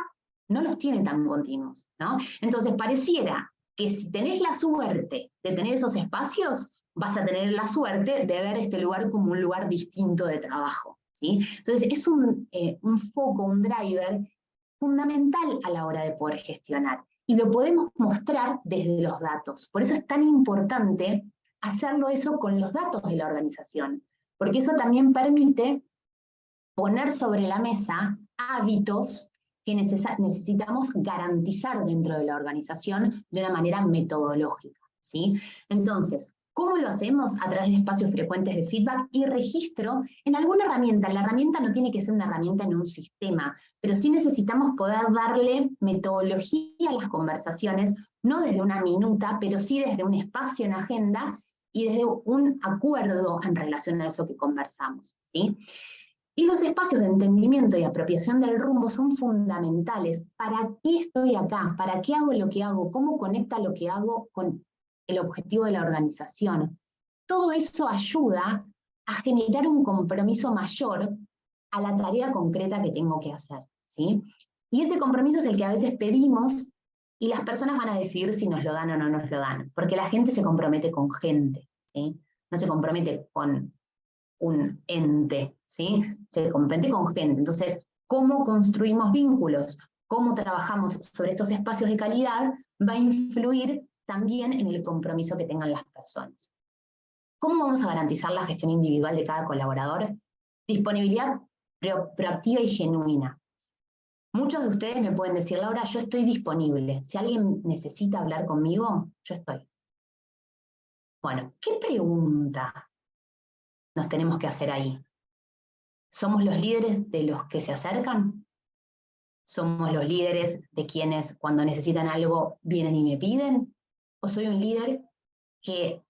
[SPEAKER 2] no los tiene tan continuos, ¿no? Entonces, pareciera que si tenés la suerte de tener esos espacios, vas a tener la suerte de ver este lugar como un lugar distinto de trabajo, ¿sí? Entonces, es un foco, un driver fundamental a la hora de poder gestionar. Y lo podemos mostrar desde los datos. Por eso es tan importante hacerlo eso con los datos de la organización, porque eso también permite poner sobre la mesa hábitos que necesitamos garantizar dentro de la organización de una manera metodológica, ¿sí? Entonces, ¿cómo lo hacemos? A través de espacios frecuentes de feedback y registro en alguna herramienta. La herramienta no tiene que ser una herramienta en un sistema, pero sí necesitamos poder darle metodología a las conversaciones, no desde una minuta, pero sí desde un espacio en agenda y desde un acuerdo en relación a eso que conversamos, ¿sí? Y los espacios de entendimiento y apropiación del rumbo son fundamentales. ¿Para qué estoy acá? ¿Para qué hago lo que hago? ¿Cómo conecta lo que hago con el objetivo de la organización? Todo eso ayuda a generar un compromiso mayor a la tarea concreta que tengo que hacer, ¿sí? Y ese compromiso es el que a veces pedimos y las personas van a decidir si nos lo dan o no nos lo dan, porque la gente se compromete con gente, ¿sí? No se compromete con un ente, ¿sí? Se compromete con gente. Entonces, ¿cómo construimos vínculos? ¿Cómo trabajamos sobre estos espacios de calidad? Va a influir también en el compromiso que tengan las personas. ¿Cómo vamos a garantizar la gestión individual de cada colaborador? Disponibilidad proactiva y genuina. Muchos de ustedes me pueden decir, Laura, yo estoy disponible. Si alguien necesita hablar conmigo, yo estoy. Bueno, ¿qué pregunta nos tenemos que hacer ahí? ¿Somos los líderes de los que se acercan? ¿Somos los líderes de quienes cuando necesitan algo vienen y me piden? ¿O soy un líder que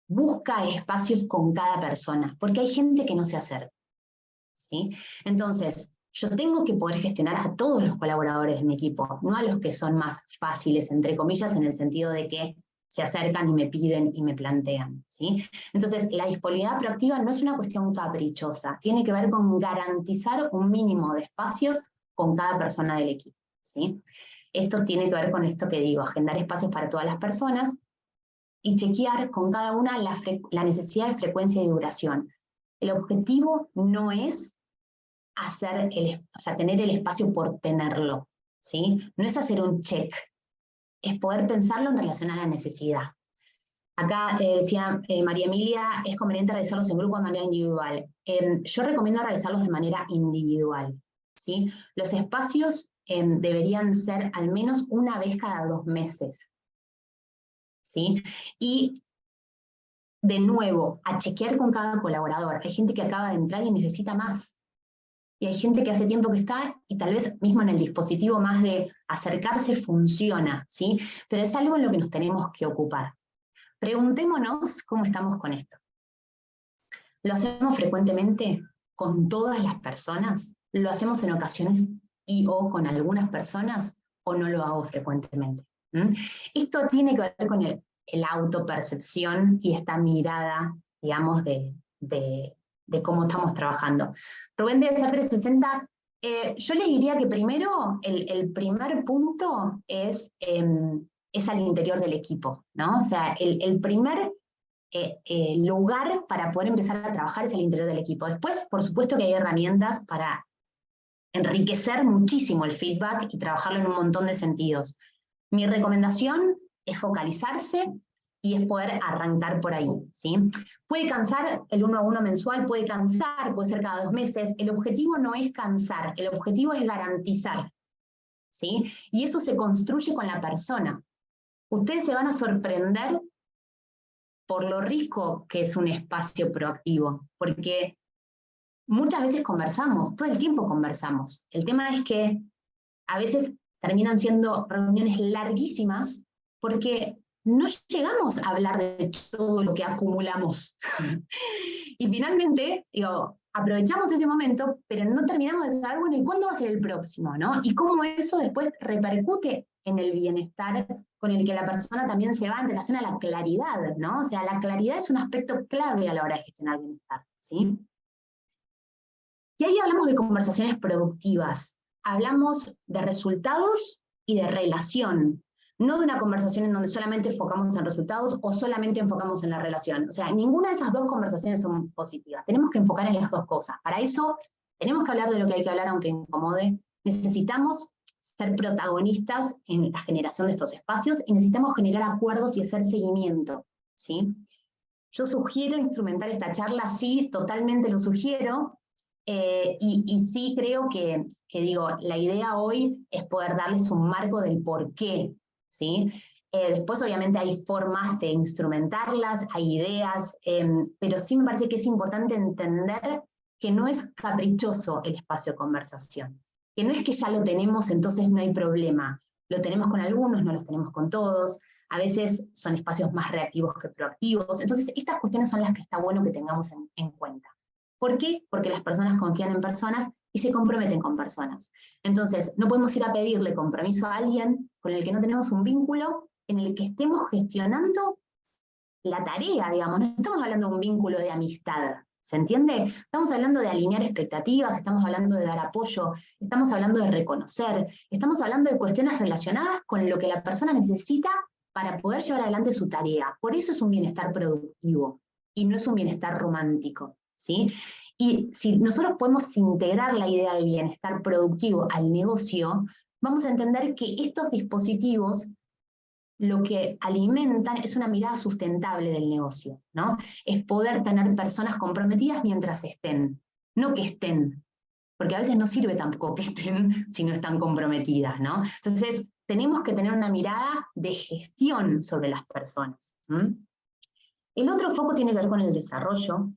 [SPEAKER 2] busca espacios con cada persona? Porque hay gente que no se acerca, ¿sí? Entonces, yo tengo que poder gestionar a todos los colaboradores de mi equipo, no a los que son más fáciles, entre comillas, en el sentido de que se acercan y me piden y me plantean, ¿sí? Entonces, la disponibilidad proactiva no es una cuestión caprichosa, tiene que ver con garantizar un mínimo de espacios con cada persona del equipo, ¿sí? Esto tiene que ver con esto que digo, agendar espacios para todas las personas y chequear con cada una la necesidad de frecuencia y duración. El objetivo no es tener el espacio por tenerlo, ¿sí? No es hacer un check, es poder pensarlo en relación a la necesidad. Acá decía María Emilia, es conveniente realizarlos en grupo de manera individual. Yo recomiendo realizarlos de manera individual, ¿sí? Los espacios deberían ser al menos una vez cada 2 meses, ¿sí? Y de nuevo, a chequear con cada colaborador. Hay gente que acaba de entrar y necesita más. Y hay gente que hace tiempo que está y tal vez mismo en el dispositivo más de acercarse funciona, ¿sí? Pero es algo en lo que nos tenemos que ocupar. Preguntémonos cómo estamos con esto. ¿Lo hacemos frecuentemente con todas las personas? ¿Lo hacemos en ocasiones y o con algunas personas? ¿O no lo hago frecuentemente? Esto tiene que ver con el autopercepción y esta mirada, digamos, de cómo estamos trabajando. Rubén debe ser 360. Yo les diría que primero, el primer punto es al interior del equipo, ¿no? O sea, el primer lugar para poder empezar a trabajar es el interior del equipo. Después, por supuesto que hay herramientas para enriquecer muchísimo el feedback y trabajarlo en un montón de sentidos. Mi recomendación es focalizarse y es poder arrancar por ahí, ¿sí? Puede cansar el 1 a 1 mensual, puede cansar, puede ser cada 2 meses. El objetivo no es cansar, el objetivo es garantizar, ¿sí? Y eso se construye con la persona. Ustedes se van a sorprender por lo rico que es un espacio proactivo, porque muchas veces conversamos, todo el tiempo conversamos. El tema es que a veces terminan siendo reuniones larguísimas porque no llegamos a hablar de todo lo que acumulamos. Y finalmente, digo, aprovechamos ese momento, pero no terminamos de saber, bueno, ¿y cuándo va a ser el próximo, no? Y cómo eso después repercute en el bienestar con el que la persona también se va en relación a la claridad, ¿no? O sea, la claridad es un aspecto clave a la hora de gestionar el bienestar, ¿sí? Y ahí hablamos de conversaciones productivas, hablamos de resultados y de relación, no de una conversación en donde solamente enfocamos en resultados o solamente enfocamos en la relación. O sea, ninguna de esas dos conversaciones son positivas. Tenemos que enfocar en las dos cosas. Para eso tenemos que hablar de lo que hay que hablar, aunque incomode. Necesitamos ser protagonistas en la generación de estos espacios y necesitamos generar acuerdos y hacer seguimiento, ¿sí? Yo sugiero instrumentar esta charla, sí, totalmente lo sugiero, y sí creo que digo, la idea hoy es poder darles un marco del por qué, ¿sí? Después obviamente hay formas de instrumentarlas, hay ideas, pero sí me parece que es importante entender que no es caprichoso el espacio de conversación, que no es que ya lo tenemos, entonces no hay problema. Lo tenemos con algunos, no los tenemos con todos, a veces son espacios más reactivos que proactivos, entonces estas cuestiones son las que está bueno que tengamos en cuenta. ¿Por qué? Porque las personas confían en personas y se comprometen con personas. Entonces, no podemos ir a pedirle compromiso a alguien con el que no tenemos un vínculo, en el que estemos gestionando la tarea, digamos. No estamos hablando de un vínculo de amistad, ¿se entiende? Estamos hablando de alinear expectativas, estamos hablando de dar apoyo, estamos hablando de reconocer, estamos hablando de cuestiones relacionadas con lo que la persona necesita para poder llevar adelante su tarea. Por eso es un bienestar productivo y no es un bienestar romántico, ¿sí? Y si nosotros podemos integrar la idea de bienestar productivo al negocio, vamos a entender que estos dispositivos lo que alimentan es una mirada sustentable del negocio, ¿no? Es poder tener personas comprometidas mientras estén, no que estén, porque a veces no sirve tampoco que estén si no están comprometidas, ¿no? Entonces, tenemos que tener una mirada de gestión sobre las personas. El otro foco tiene que ver con el desarrollo.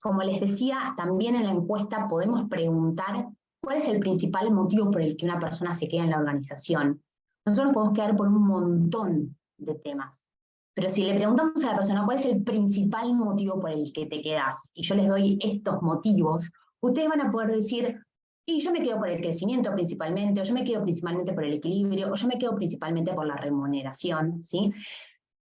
[SPEAKER 2] Como les decía, también en la encuesta podemos preguntar cuál es el principal motivo por el que una persona se queda en la organización. Nosotros nos podemos quedar por un montón de temas, pero si le preguntamos a la persona cuál es el principal motivo por el que te quedas, y yo les doy estos motivos, ustedes van a poder decir, y yo me quedo por el crecimiento principalmente, o yo me quedo principalmente por el equilibrio, o yo me quedo principalmente por la remuneración, ¿sí?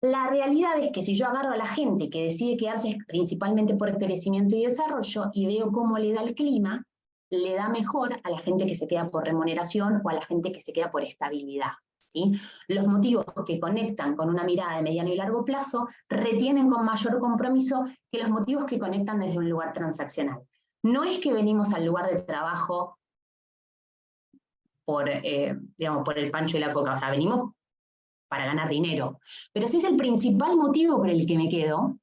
[SPEAKER 2] La realidad es que si yo agarro a la gente que decide quedarse principalmente por crecimiento y desarrollo y veo cómo le da el clima, le da mejor a la gente que se queda por remuneración o a la gente que se queda por estabilidad, ¿sí? Los motivos que conectan con una mirada de mediano y largo plazo retienen con mayor compromiso que los motivos que conectan desde un lugar transaccional. No es que venimos al lugar de trabajo por, digamos, por el pancho y la coca, o sea, venimos para ganar dinero. Pero si es el principal motivo por el que me quedo,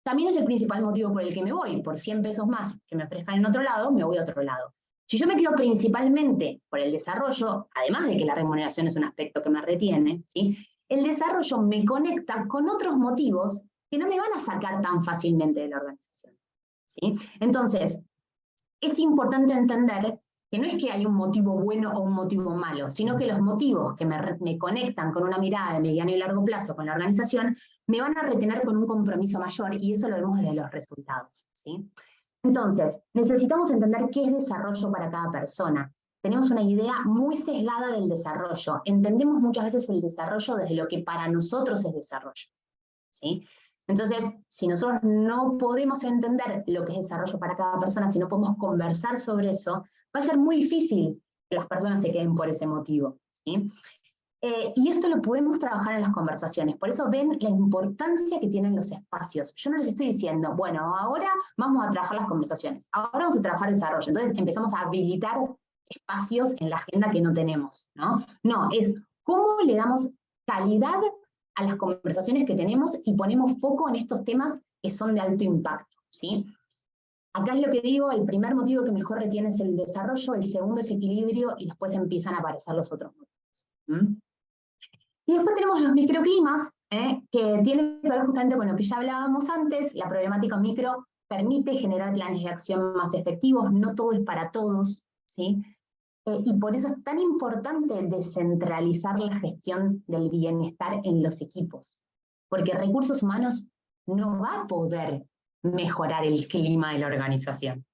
[SPEAKER 2] también es el principal motivo por el que me voy. Por 100 pesos más que me ofrezcan en otro lado, me voy a otro lado. Si yo me quedo principalmente por el desarrollo, además de que la remuneración es un aspecto que me retiene, ¿sí? El desarrollo me conecta con otros motivos que no me van a sacar tan fácilmente de la organización, ¿sí? Entonces, es importante entender que no es que hay un motivo bueno o un motivo malo, sino que los motivos que me conectan con una mirada de mediano y largo plazo con la organización me van a retener con un compromiso mayor, y eso lo vemos desde los resultados, ¿sí? Entonces, necesitamos entender qué es desarrollo para cada persona. Tenemos una idea muy sesgada del desarrollo. Entendemos muchas veces el desarrollo desde lo que para nosotros es desarrollo, ¿sí? Entonces, si nosotros no podemos entender lo que es desarrollo para cada persona, si no podemos conversar sobre eso, va a ser muy difícil que las personas se queden por ese motivo, ¿sí? Y esto lo podemos trabajar en las conversaciones. Por eso ven la importancia que tienen los espacios. Yo no les estoy diciendo, bueno, ahora vamos a trabajar las conversaciones, ahora vamos a trabajar desarrollo. Entonces empezamos a habilitar espacios en la agenda que no tenemos, ¿no? No, es cómo le damos calidad a las conversaciones que tenemos y ponemos foco en estos temas que son de alto impacto, ¿sí? Acá es lo que digo, el primer motivo que mejor retiene es el desarrollo, el segundo es equilibrio, y después empiezan a aparecer los otros motivos. Y después tenemos los microclimas, que tienen que ver justamente con lo que ya hablábamos antes. La problemática micro permite generar planes de acción más efectivos, no todo es para todos, ¿sí? Y por eso es tan importante descentralizar la gestión del bienestar en los equipos, porque recursos humanos no va a poder mejorar el clima de la organización.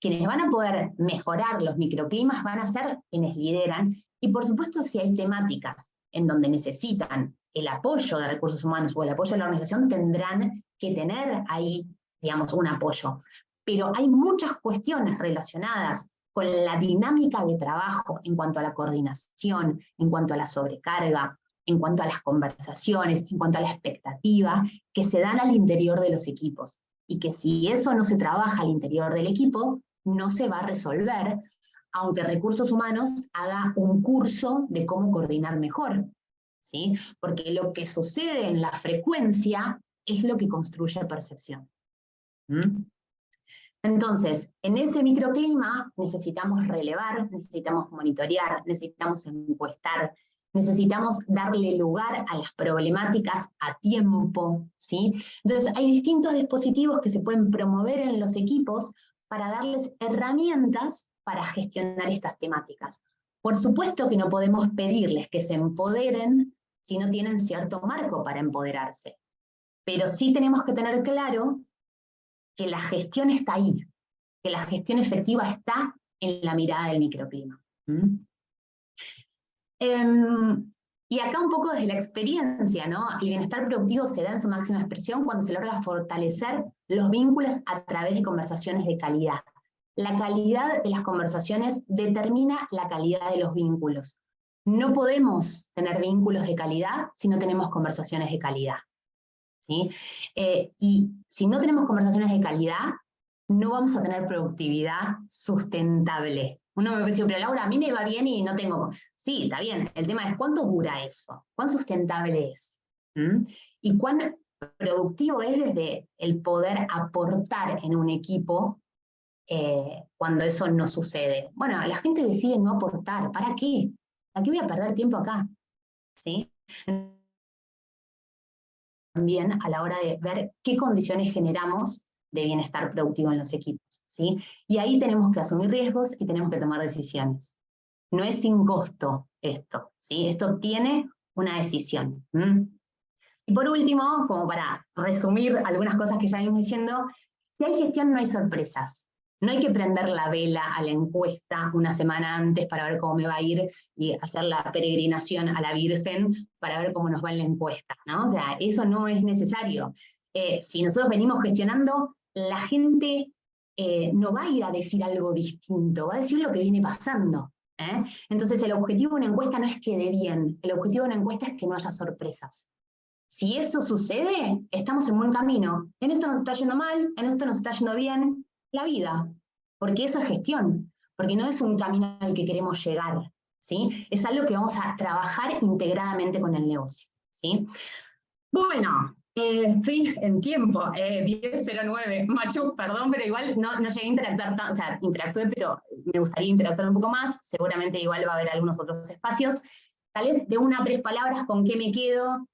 [SPEAKER 2] Quienes van a poder mejorar los microclimas van a ser quienes lideran, y por supuesto si hay temáticas en donde necesitan el apoyo de recursos humanos o el apoyo de la organización, tendrán que tener ahí, digamos, un apoyo. Pero hay muchas cuestiones relacionadas con la dinámica de trabajo en cuanto a la coordinación, en cuanto a la sobrecarga, en cuanto a las conversaciones, en cuanto a la expectativa, que se dan al interior de los equipos. Y que si eso no se trabaja al interior del equipo, no se va a resolver, aunque recursos humanos haga un curso de cómo coordinar mejor, ¿sí? Porque lo que sucede en la frecuencia es lo que construye percepción. Entonces, en ese microclima necesitamos relevar, necesitamos monitorear, necesitamos encuestar, necesitamos darle lugar a las problemáticas a tiempo, ¿sí? Entonces hay distintos dispositivos que se pueden promover en los equipos para darles herramientas para gestionar estas temáticas. Por supuesto que no podemos pedirles que se empoderen si no tienen cierto marco para empoderarse, pero sí tenemos que tener claro que la gestión está ahí, que la gestión efectiva está en la mirada del microclima. Y acá un poco desde la experiencia, ¿no? El bienestar productivo se da en su máxima expresión cuando se logra fortalecer los vínculos a través de conversaciones de calidad. La calidad de las conversaciones determina la calidad de los vínculos. No podemos tener vínculos de calidad si no tenemos conversaciones de calidad, ¿sí? Y si no tenemos conversaciones de calidad, no vamos a tener productividad sustentable. Uno me dice, pero Laura, a mí me va bien y no tengo... Sí, está bien, el tema es cuánto dura eso, cuán sustentable es, y cuán productivo es desde el poder aportar en un equipo cuando eso no sucede. Bueno, la gente decide no aportar, ¿para qué? ¿Para qué voy a perder tiempo acá? ¿Sí? También a la hora de ver qué condiciones generamos de bienestar productivo en los equipos, ¿sí? Y ahí tenemos que asumir riesgos y tenemos que tomar decisiones. No es sin costo esto, ¿sí? Esto tiene una decisión. Y por último, como para resumir algunas cosas que ya vimos diciendo, si hay gestión no hay sorpresas. No hay que prender la vela a la encuesta una semana antes para ver cómo me va a ir y hacer la peregrinación a la Virgen para ver cómo nos va en la encuesta, ¿no? O sea, eso no es necesario. Si nosotros venimos gestionando, la gente no va a ir a decir algo distinto, va a decir lo que viene pasando. Entonces el objetivo de una encuesta no es que dé bien, el objetivo de una encuesta es que no haya sorpresas. Si eso sucede, estamos en buen camino. En esto nos está yendo mal, en esto nos está yendo bien, la vida. Porque eso es gestión, porque no es un camino al que queremos llegar, ¿sí? Es algo que vamos a trabajar integradamente con el negocio, ¿sí? Bueno, estoy en tiempo, 10:09. Machu, perdón, pero igual no llegué a interactuar, o sea, interactué, pero me gustaría interactuar un poco más. Seguramente igual va a haber algunos otros espacios. Tal vez de 1 a 3 palabras, ¿con qué me quedo?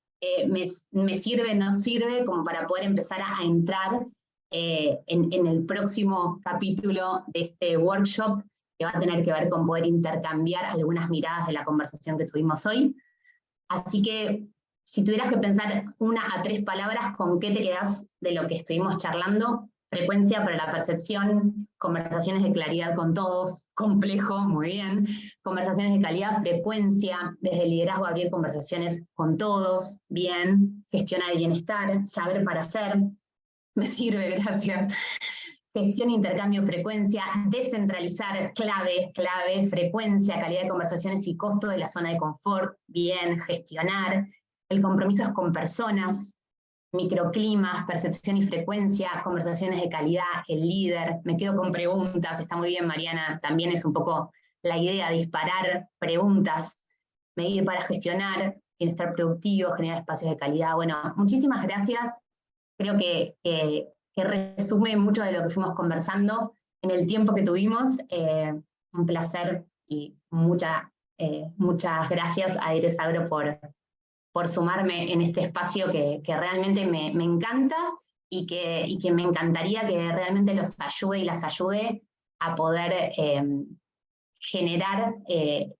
[SPEAKER 2] Me sirve, no sirve, como para poder empezar a entrar en el próximo capítulo de este workshop, que va a tener que ver con poder intercambiar algunas miradas de la conversación que tuvimos hoy. Así que, si tuvieras que pensar 1 a 3 palabras, ¿con qué te quedás de lo que estuvimos charlando? Frecuencia para la percepción, conversaciones de claridad con todos, complejo, muy bien. Conversaciones de calidad, frecuencia, desde el liderazgo abrir conversaciones con todos, bien. Gestionar el bienestar, saber para hacer, me sirve, gracias. Gestión, intercambio, frecuencia, descentralizar, clave, frecuencia, calidad de conversaciones y costo de la zona de confort, bien, gestionar. El compromiso es con personas, microclimas, percepción y frecuencia, conversaciones de calidad, el líder. Me quedo con preguntas, está muy bien, Mariana, también es un poco la idea, disparar preguntas, medir para gestionar, bienestar productivo, generar espacios de calidad. Bueno, muchísimas gracias. Creo que resume mucho de lo que fuimos conversando en el tiempo que tuvimos. Un placer y muchas gracias a Eres Agro por sumarme en este espacio que realmente me encanta y que me encantaría que realmente los ayude y las ayude a poder generar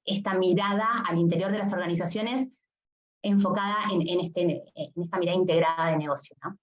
[SPEAKER 2] esta mirada al interior de las organizaciones enfocada en esta mirada integrada de negocio, ¿no?